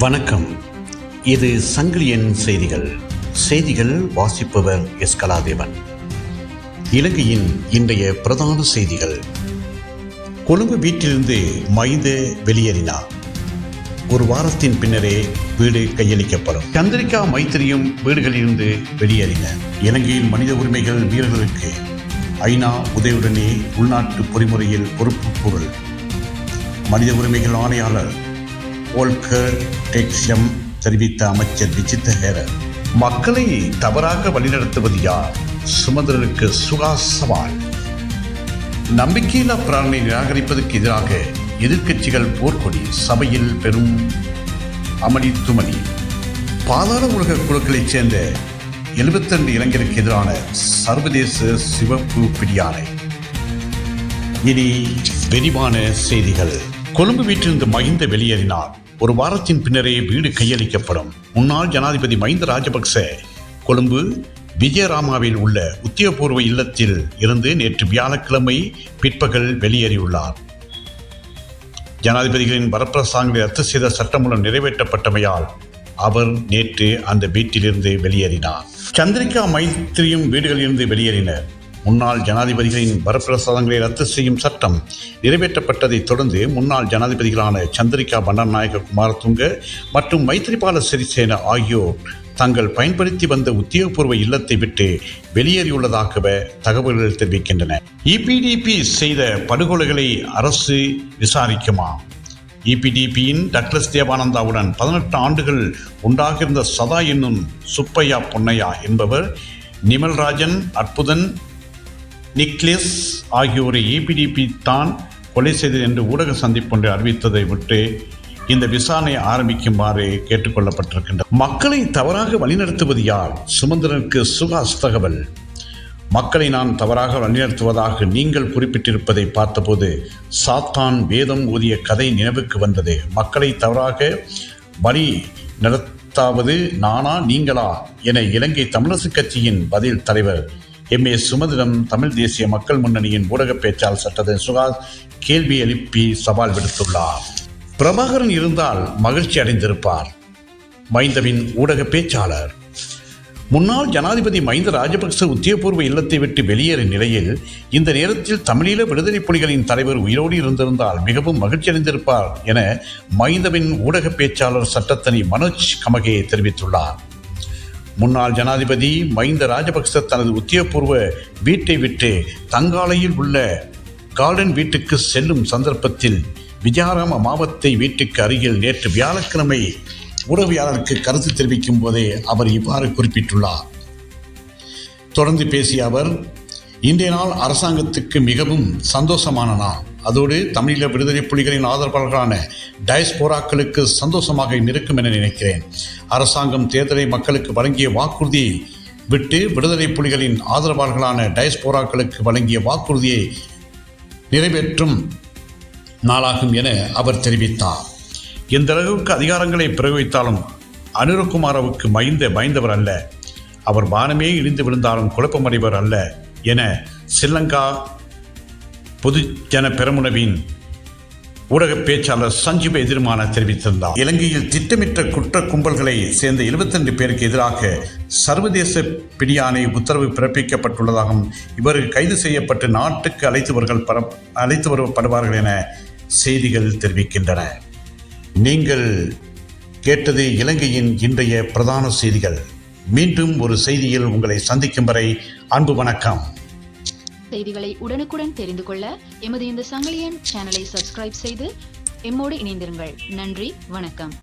வணக்கம். இது சங்கிலியன் செய்திகள் வாசிப்பவர் எஸ். கலாதேவன். இலங்கையின் இன்றைய பிரதான செய்திகள். கொழும்பு வீட்டிலிருந்து மைந்த வெளியேறினார். ஒரு வாரத்தின் பின்னரே வீடு கையளிக்கப்படும். சந்திரிகா மைத்திரியும் வீடுகளிலிருந்து வெளியேறினர். இலங்கையில் மனித உரிமைகள் வீரர்களுக்கு ஐநா உதவியுடனே உள்நாட்டு பொறிமுறையில் பொறுப்பு கூறல். மனித உரிமைகள் ஆணையாளர் ஓல்கர் டெக்ஸம் தெரிவித்த அமைச்சர் விஜித்த ஹேரர். மக்களை தவறாக வழிநடத்துவது யார்? சுமந்திரனுக்கு சுகா சவால். நம்பிக்கையில்லா பிரார்த்தனை நிராகரிப்பதற்கு எதிராக எதிர்க்கட்சிகள் போர்க்கொடி. சபையில் பெரும் அமளி துமளி. பாதாள உலக குழுக்களைச் சேர்ந்த 72 இளைஞருக்கு எதிரான சர்வதேச சிவப்பு பிடியாணை. இனி விரிவான செய்திகள். கொழும்பு வீட்டிலிருந்து மஹிந்த வெளியேறினார். ஒரு வாரத்தின் பின்னரே வீடு கையளிக்கப்படும். முன்னாள் ஜனாதிபதி மஹிந்த ராஜபக்ச கொழும்பு விஜயராமாவில் உள்ள உத்தியோகபூர்வ இல்லத்தில் இருந்து நேற்று வியாழக்கிழமை பிற்பகல் வெளியேறியுள்ளார். ஜனாதிபதிகளின் வரப்பிரசாதங்களை ரத்து செய்த சட்டமூலம் நிறைவேற்றப்பட்டமையால் அவர் நேற்று அந்த வீட்டிலிருந்து வெளியேறினார். சந்திரிகா மைத்திரியும் வீடுகளிலிருந்து வெளியேறினர். முன்னாள் ஜனாதிபதிகளின் வரப்பிரசாதங்களை ரத்து செய்யும் சட்டம் நிறைவேற்றப்பட்டதைத் தொடர்ந்து முன்னாள் ஜனாதிபதிகளான சந்திரிகா பண்டாரநாயக்க குமாரதுங்க மற்றும் மைத்திரிபால சிறிசேன ஆகியோர் தாங்கள் பயன்படுத்தி வந்த உத்தியோகபூர்வ இல்லத்தை விட்டு வெளியேறியுள்ளதாக தகவல்கள் தெரிவிக்கின்றன. இபிடிபி செய்த படுகொலைகளை அரசு விசாரிக்குமா? இபிடிபியின் டக்ளஸ் தேவானந்தாவுடன் 18 ஆண்டுகள் உண்டாகியிருந்த சதா என்னும் சுப்பையா பொன்னையா என்பவர், நிமல்ராஜன், அற்புதன், நிக்லேஸ் ஆகியோரை இபிடிபி தான் கொலை செய்தது என்று ஊடக சந்திப்பொன்றை அறிவித்ததை விட்டு இந்த விசாரணை ஆரம்பிக்குமாறு கேட்டுக்கொள்ளப்பட்டிருக்கின்றது. மக்களை தவறாக வழிநடத்துவது யார்? சுமந்திரனுக்கு சுகாஸ் தகவல். மக்களை நான் தவறாக வழிநடத்துவதாக நீங்கள் குறிப்பிட்டிருப்பதை பார்த்தபோது சாத்தான் வேதம் ஊதிய கதை நினைவுக்கு வந்தது. மக்களை தவறாக வழி நடத்தாவது நானா நீங்களா என இலங்கை தமிழரசு கட்சியின் பதில் தலைவர் எம். ஏ. சுமந்திரம் தமிழ் தேசிய மக்கள் முன்னணியின் ஊடக பேச்சாளர் சட்டத்தின் சுகாஸ் கேள்வி எழுப்பி சவால் விடுத்துள்ளார். பிரபாகரன் இருந்தால் மகிழ்ச்சி அடைந்திருப்பார். மஹிந்தவின் ஊடக பேச்சாளர். முன்னாள் ஜனாதிபதி மஹிந்த ராஜபக்ச உத்தியோகபூர்வ இல்லத்தை விட்டு வெளியேறும் நிலையில் இந்த நேரத்தில் தமிழீழ விடுதலை புலிகளின் தலைவர் உயிரோடு இருந்திருந்தால் மிகவும் மகிழ்ச்சி அடைந்திருப்பார் என மஹிந்தவின் ஊடக பேச்சாளர் சட்டத்தனி மனோஜ் கமகே தெரிவித்துள்ளார். முன்னாள் ஜனாதிபதி மஹிந்த ராஜபக்ச தனது உத்தியோகபூர்வ வீட்டை விட்டு தங்காலையில் உள்ள கார்டன் வீட்டுக்கு செல்லும் சந்தர்ப்பத்தில் விஜயராம மாவத்தை வீட்டுக்கு அருகில் நேற்று வியாழக்கிழமை ஊடகவியாளருக்கு கருத்து தெரிவிக்கும் போதே அவர் இவ்வாறு குறிப்பிட்டுள்ளார். தொடர்ந்து பேசிய அவர், இன்றைய நாள் அரசாங்கத்துக்கு மிகவும் சந்தோஷமான நாள். அதோடு தமிழீழ விடுதலை புலிகளின் ஆதரவாளர்களான டயஸ்போராக்களுக்கு சந்தோஷமாக இருக்கும் என நினைக்கிறேன். அரசாங்கம் தேர்தலை மக்களுக்கு வழங்கிய வாக்குறுதியை விட்டு விடுதலை புலிகளின் ஆதரவாளர்களான டயஸ்போராக்களுக்கு வழங்கிய வாக்குறுதியை நிறைவேற்றும் நாளாகும் என அவர் தெரிவித்தார். எந்த அளவுக்கு அதிகாரங்களை பிரயோகித்தாலும் அனுரகுமாரவுக்கு பயந்தவர் அல்ல. அவர் வானமே இடிந்து விழுந்தாலும் குழப்பமடைவர் அல்ல என ஸ்ரீலங்கா பொதுஜன பெரமுனவின் ஊடக பேச்சாளர் சஞ்சீவ எதிர்மான தெரிவித்திருந்தார். இலங்கையில் திட்டமிட்ட குற்ற கும்பல்களை சேர்ந்த 72 பேருக்கு எதிராக சர்வதேச பிடியாணை உத்தரவு பிறப்பிக்கப்பட்டுள்ளதாகவும் இவர்கள் கைது செய்யப்பட்டு நாட்டுக்கு அழைத்து வரப்படுவார்கள் என செய்திகள் தெரிவிக்கின்றன. நீங்கள் கேட்டது இலங்கையின் இன்றைய பிரதான செய்திகள். மீண்டும் ஒரு செய்தியில் உங்களை சந்திக்கும் வரை அன்பு வணக்கம். செய்திகளை உடனுக்குடன் தெரிந்து கொள்ள எமது இந்த சங்கிலியன் சேனலை சப்ஸ்கிரைப் செய்து எம்மோடு இணைந்திருங்கள். நன்றி, வணக்கம்.